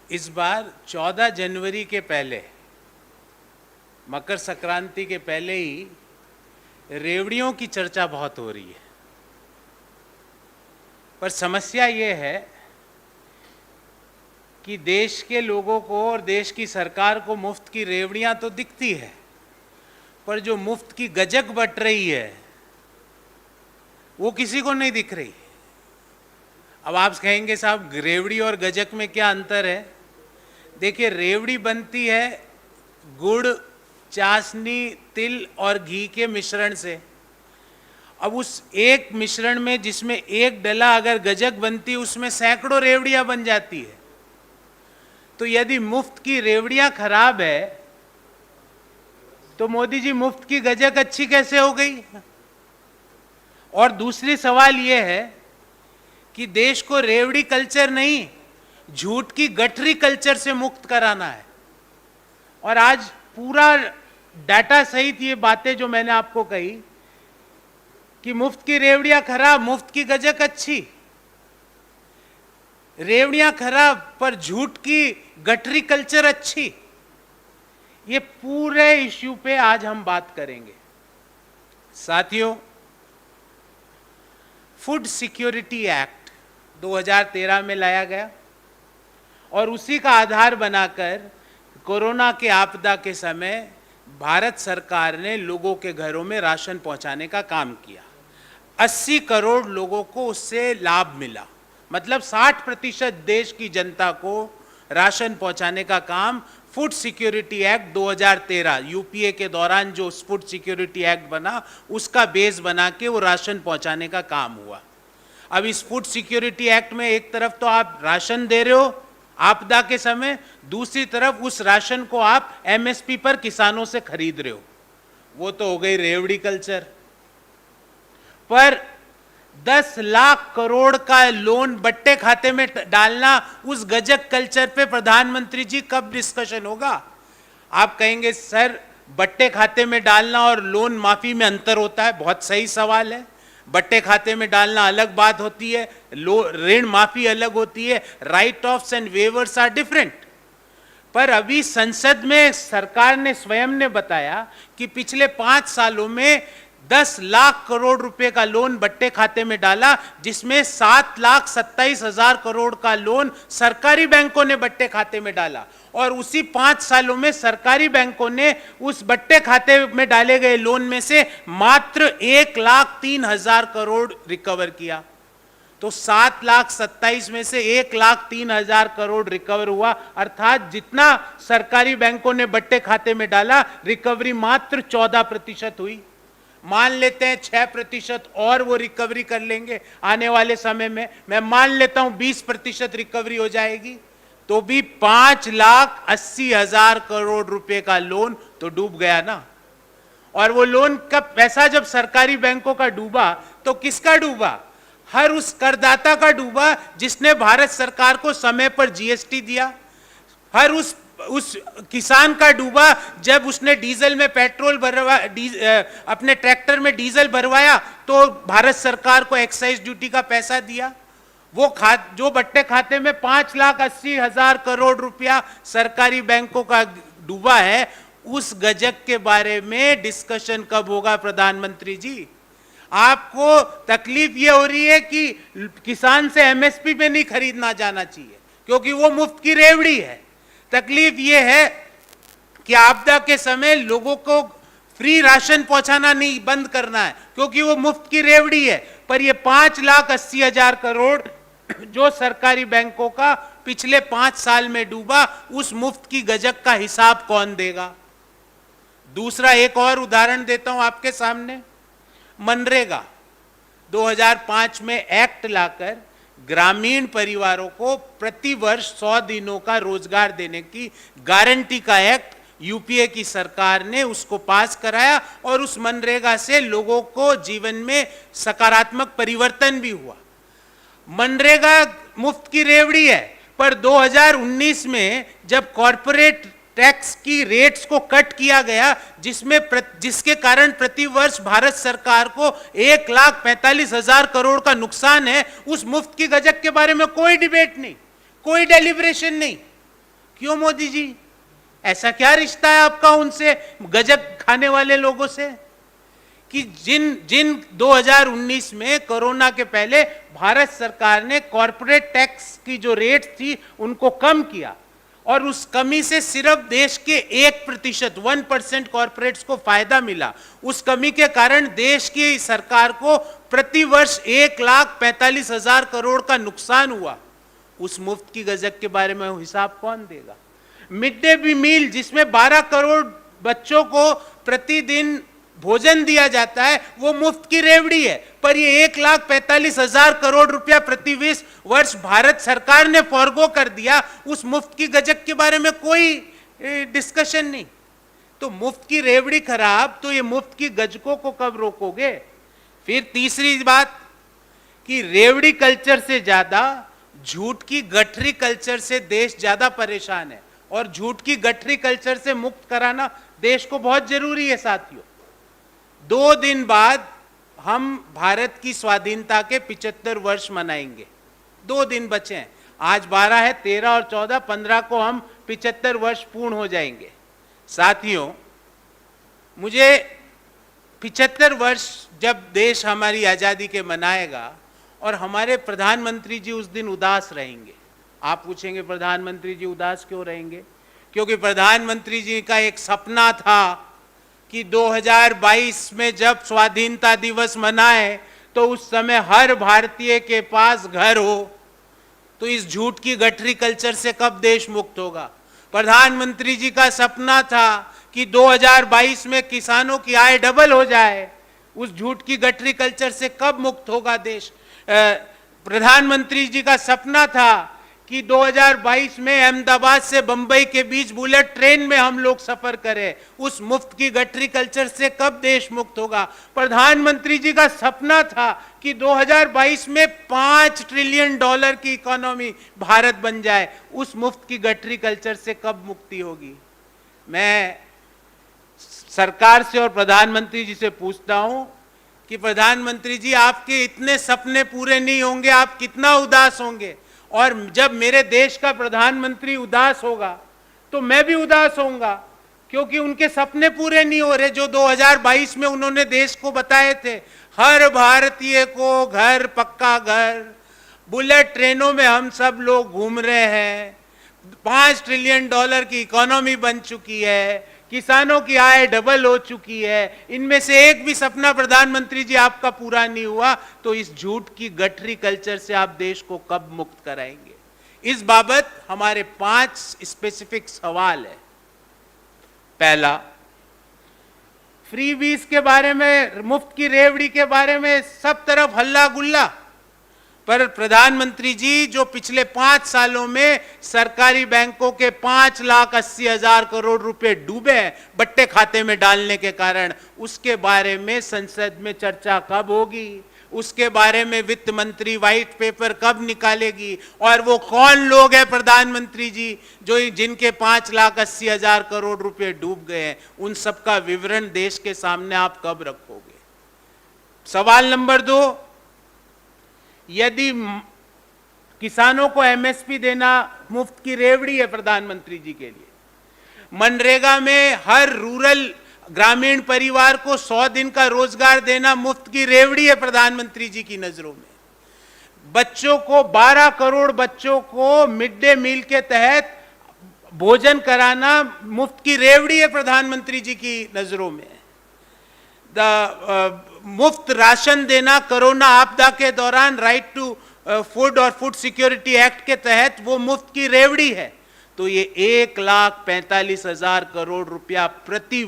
इस बार 14 जनवरी के पहले, मकर संक्रांति के पहले ही रेवड़ियों की चर्चा बहुत हो रही है। पर समस्या ये है कि देश के लोगों को और देश की सरकार को मुफ्त की रेवड़ियां तो दिखती है, पर जो मुफ्त की गजक बट रही है वो किसी को नहीं दिख रही। अब आप कहेंगे साहब रेवड़ी और गजक में क्या अंतर है? देखिए, रेवड़ी बनती है गुड़, चाशनी, तिल और घी के मिश्रण से। अब उस एक मिश्रण में जिसमें एक डला अगर गजक बनती है, उसमें सैकड़ों रेवड़ियां बन जाती है। तो यदि मुफ्त की रेवड़ियां खराब है तो मोदी जी मुफ्त की गजक अच्छी कैसे हो गई? और दूसरी सवाल यह है कि देश को रेवड़ी कल्चर नहीं, झूठ की गठरी कल्चर से मुक्त कराना है। और आज पूरा डाटा सहित ये बातें जो मैंने आपको कही कि मुफ्त की रेवड़ियां खराब, मुफ्त की गजक अच्छी, रेवड़ियां खराब पर झूठ की गठरी कल्चर अच्छी, ये पूरे इश्यू पे आज हम बात करेंगे। साथियों, फूड सिक्योरिटी एक्ट 2013 में लाया गया और उसी का आधार बनाकर कोरोना के आपदा के समय भारत सरकार ने लोगों के घरों में राशन पहुंचाने का काम किया। 80 करोड़ लोगों को उससे लाभ मिला, मतलब 60% देश की जनता को राशन पहुंचाने का काम फूड सिक्योरिटी एक्ट 2013 यूपीए के दौरान जो फूड सिक्योरिटी एक्ट बना उसका बेस बना के वो राशन पहुंचाने का काम हुआ। अब इस फूड सिक्योरिटी एक्ट में एक तरफ तो आप राशन दे रहे हो आपदा के समय, दूसरी तरफ उस राशन को आप एमएसपी पर किसानों से खरीद रहे हो। वो तो हो गई रेवड़ी कल्चर। पर 10 लाख करोड़ का लोन बट्टे खाते में डालना, उस गजक कल्चर पे प्रधानमंत्री जी कब डिस्कशन होगा? आप कहेंगे सर बट्टे खाते में डालना और लोन माफी में अंतर होता है। बहुत सही सवाल है। बट्टे खाते में डालना अलग बात होती है, ऋण माफी अलग होती है, write offs and waivers are different. पर अभी संसद में सरकार ने स्वयं ने बताया कि पिछले 5 सालों में 10 लाख करोड़ रुपए का लोन बट्टे खाते में डाला, जिसमें 7,27,000 करोड़ का लोन सरकारी बैंकों ने बट्टे खाते में डाला। और उसी 5 सालों में सरकारी बैंकों ने उस बट्टे खाते में डाले गए लोन में से मात्र 1,03,000 करोड़ रिकवर किया। तो 7,27,000 में से 1,03,000 करोड़ रिकवर हुआ, अर्थात जितना सरकारी बैंकों ने बट्टे खाते में डाला, रिकवरी मात्र 14% हुई। मान लेते हैं 6% और वो रिकवरी कर लेंगे आने वाले समय में, मैं मान लेता हूं 20% रिकवरी हो जाएगी, तो भी 5,80,000 करोड़ रुपए का लोन तो डूब गया ना। और वो लोन का पैसा जब सरकारी बैंकों का डूबा तो किसका डूबा? हर उस करदाता का डूबा जिसने भारत सरकार को समय पर जीएसटी दिया। हर उस किसान का डूबा जब उसने डीजल में पेट्रोल अपने ट्रैक्टर में डीजल भरवाया तो भारत सरकार को एक्साइज ड्यूटी का पैसा दिया। वो जो बट्टे खाते में 5,80,000 करोड़ रुपया सरकारी बैंकों का डूबा है, उस गजक के बारे में डिस्कशन कब होगा प्रधानमंत्री जी? आपको तकलीफ ये हो रही है कि किसान से एमएसपी पे नहीं खरीदना जाना चाहिए क्योंकि वो मुफ्त की रेवड़ी है। तकलीफ ये है कि आपदा के समय लोगों को फ्री राशन पहुंचाना नहीं, बंद करना है क्योंकि वो मुफ्त की रेवड़ी है। पर ये 5,80,000 करोड़ जो सरकारी बैंकों का पिछले 5 साल में डूबा, उस मुफ्त की गजक का हिसाब कौन देगा? दूसरा एक और उदाहरण देता हूं आपके सामने। मनरेगा 2005 में एक्ट लाकर ग्रामीण परिवारों को प्रति वर्ष 100 दिनों का रोजगार देने की गारंटी का एक्ट यूपीए की सरकार ने उसको पास कराया और उस मनरेगा से लोगों को जीवन में सकारात्मक परिवर्तन भी हुआ। मनरेगा मुफ्त की रेवड़ी है, पर 2019 में जब कॉरपोरेट टैक्स की रेट्स को कट किया गया, जिसके कारण प्रति वर्ष भारत सरकार को 1,45,000 करोड़ का नुकसान है, उस मुफ्त की गजक के बारे में कोई डिबेट नहीं, कोई डेलिब्रेशन नहीं। क्यों मोदी जी? ऐसा क्या रिश्ता है आपका उनसे, गजक खाने वाले लोगों से, कि जिन 2019 में कोरोना के पहले भारत सरकार ने कॉरपोरेट टैक्स की जो रेट थी उनको कम किया, और उस कमी से सिर्फ देश के 1% कॉरपोरेट्स को फायदा मिला। उस कमी के कारण देश की सरकार को प्रतिवर्ष 1,45,000 करोड़ का नुकसान हुआ। उस मुफ्त की गजक के बारे में हिसाब कौन देगा? मिड डे मील जिसमें 12 करोड़ बच्चों को प्रतिदिन भोजन दिया जाता है, वो मुफ्त की रेवड़ी है, पर ये 1,45,000 करोड़ रुपया प्रति वर्ष भारत सरकार ने फॉरगो कर दिया। उस मुफ्त की गजक के बारे में कोई डिस्कशन नहीं। तो मुफ्त की रेवड़ी खराब, तो ये मुफ्त की गजकों को कब रोकोगे? फिर तीसरी बात कि रेवड़ी कल्चर से ज्यादा झूठ की गठरी कल्चर से देश ज्यादा परेशान है, और झूठ की गठरी कल्चर से मुक्त कराना देश को बहुत जरूरी है। साथियों, 2 दिन बाद हम भारत की स्वाधीनता के 75 वर्ष मनाएंगे। 2 दिन बचे हैं, आज 12 है, 13 और 14, 15 को हम 75 वर्ष पूर्ण हो जाएंगे। साथियों, मुझे 75 वर्ष जब देश हमारी आजादी के मनाएगा और हमारे प्रधानमंत्री जी उस दिन उदास रहेंगे। आप पूछेंगे प्रधानमंत्री जी उदास क्यों रहेंगे? क्योंकि प्रधानमंत्री जी का एक सपना था कि 2022 में जब स्वाधीनता दिवस मनाए तो उस समय हर भारतीय के पास घर हो। तो इस झूठ की गठरी कल्चर से कब देश मुक्त होगा? प्रधानमंत्री जी का सपना था कि 2022 में किसानों की आय डबल हो जाए। उस झूठ की गठरी कल्चर से कब मुक्त होगा देश? प्रधानमंत्री जी का सपना था कि 2022 में अहमदाबाद से बंबई के बीच बुलेट ट्रेन में हम लोग सफर करें। उस मुफ्त की गठरी कल्चर से कब देश मुक्त होगा? प्रधानमंत्री जी का सपना था कि 2022 में $5 ट्रिलियन की इकोनॉमी भारत बन जाए। उस मुफ्त की गठरी कल्चर से कब मुक्ति होगी? मैं सरकार से और प्रधानमंत्री जी से पूछता हूं कि प्रधानमंत्री जी, आपके इतने सपने पूरे नहीं होंगे, आप कितना उदास होंगे? और जब मेरे देश का प्रधानमंत्री उदास होगा तो मैं भी उदास होऊंगा, क्योंकि उनके सपने पूरे नहीं हो रहे जो 2022 में उन्होंने देश को बताए थे। हर भारतीय को घर, पक्का घर, बुलेट ट्रेनों में हम सब लोग घूम रहे हैं, $5 ट्रिलियन की इकोनॉमी बन चुकी है, किसानों की आय डबल हो चुकी है। इनमें से एक भी सपना प्रधानमंत्री जी आपका पूरा नहीं हुआ, तो इस झूठ की गठरी कल्चर से आप देश को कब मुक्त कराएंगे? इस बाबत हमारे 5 स्पेसिफिक सवाल है। पहला, फ्रीबीज के बारे में, मुफ्त की रेवड़ी के बारे में सब तरफ हल्ला गुल्ला, पर प्रधानमंत्री जी जो पिछले 5 सालों में सरकारी बैंकों के 5,80,000 करोड़ रुपए डूबे हैं बट्टे खाते में डालने के कारण, उसके बारे में संसद में चर्चा कब होगी? उसके बारे में वित्त मंत्री व्हाइट पेपर कब निकालेगी? और वो कौन लोग हैं प्रधानमंत्री जी जो जिनके 5,80,000 करोड़ रुपए डूब गए हैं? उन सबका विवरण देश के सामने आप कब रखोगे? सवाल नंबर 2, यदि किसानों को एमएसपी देना मुफ्त की रेवड़ी है प्रधानमंत्री जी के लिए, मनरेगा में हर रूरल ग्रामीण परिवार को 100 दिन का रोजगार देना मुफ्त की रेवड़ी है प्रधानमंत्री जी की नजरों में, बच्चों को 12 करोड़ बच्चों को मिड डे मील के तहत भोजन कराना मुफ्त की रेवड़ी है प्रधानमंत्री जी की नजरों में, मुफ्त राशन देना कोरोना आपदा के दौरान राइट टू फूड और फूड सिक्योरिटी एक्ट के तहत वो मुफ्त की रेवड़ी है। तो ये 1,45,000 करोड़ रुपया प्रति